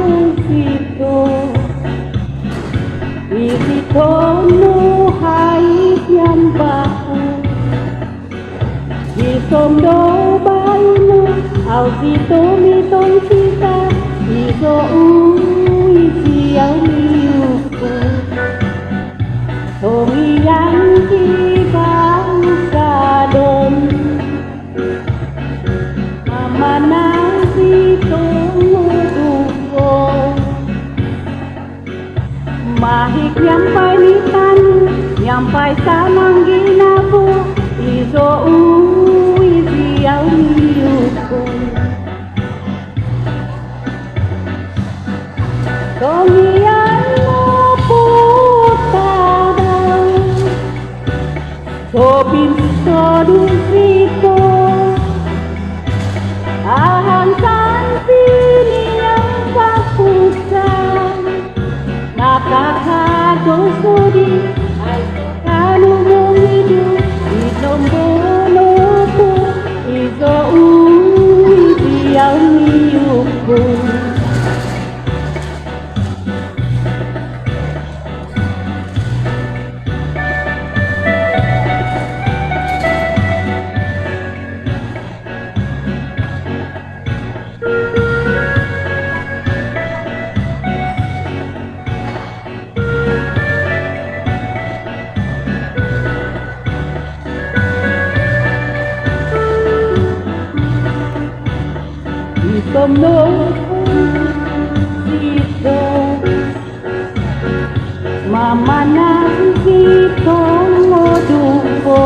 Despacito y si tono hay tiempo y son do baino ao si to mi ton chita y so y si ao mi uku to mi yang ki bang kadon mana si to Mahik nyampai litan, nyampai sanang ginabu, izo izi au miuku. Tongian mo putada, topin sodusiko, ahan sanpini yang pakusan. Nakakadosodi ay kanumong hidup inombono po izo iyaw niyuko Como dito mama nakikita mo dupo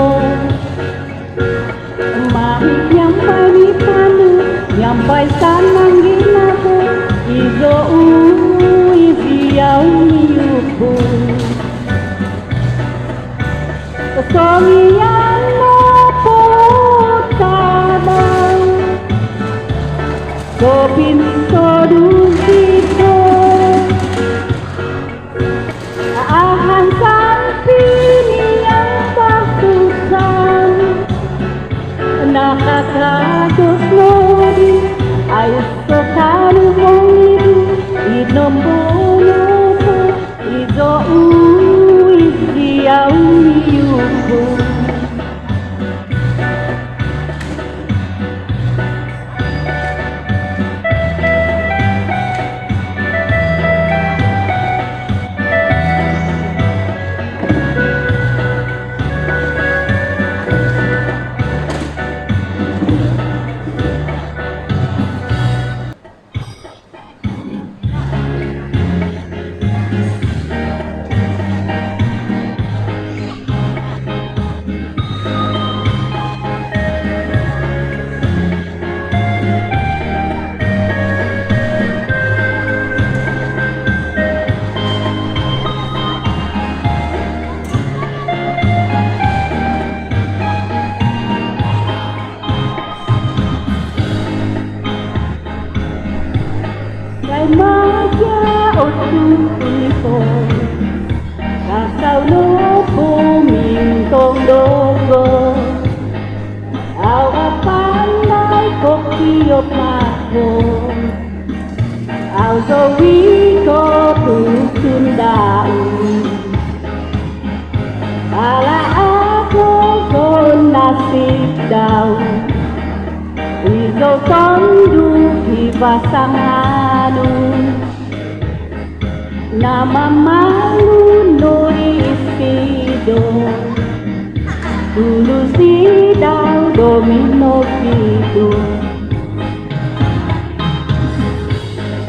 mahit nyampai ni panu nyampai sanang ginapo izo iziyaw niyupo Songiyan mo po tabang Kopin sodusito Ahan sanpini yang bakusan Nakakadosodi ay so kanumong hidup inombono po izo iziyaw niyuko Magia otuko Kasau no kuming tong dongo Au apandai kokiop mako Au zowi ko tutun dau Ala ako kon nasib dau Izo tondu hibasanganu Nama malu nuri ispido Dulu sidau domino pido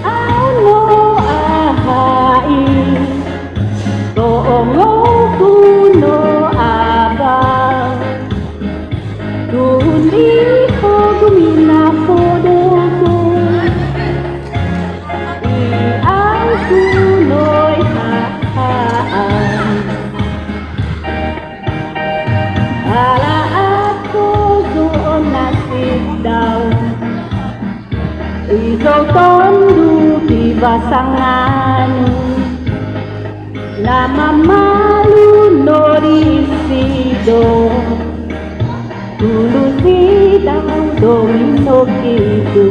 Ano ahai Toongo kuno abang Dundi ko gumina podogo I ang kunoy ha pasangan na mamalu norisido tulusi daw domino gitu.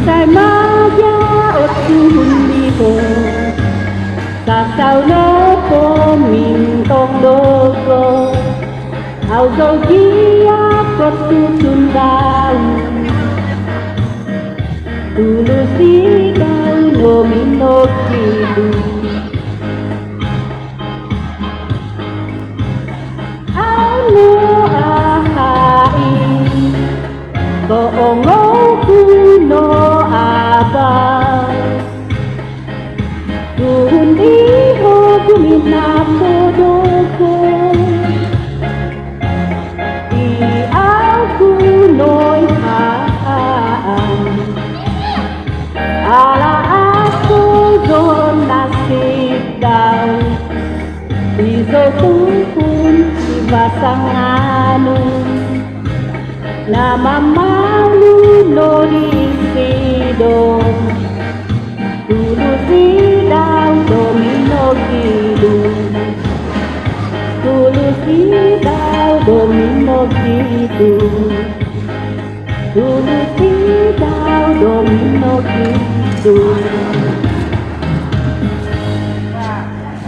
Isa'y maya o tulibo sasaw na po mintong logo ao zogia protutundaw tulusigaw nominokidu ano ahain boongo kuno abang kundi ho guminapodogo di aku noy haan ala aku zon nasib daw iso tungkun di basanganu na mamalu norisido tulusi daw domino gitu tulusi daw domino gitu tulusi daw domino gitu.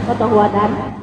Katohuadan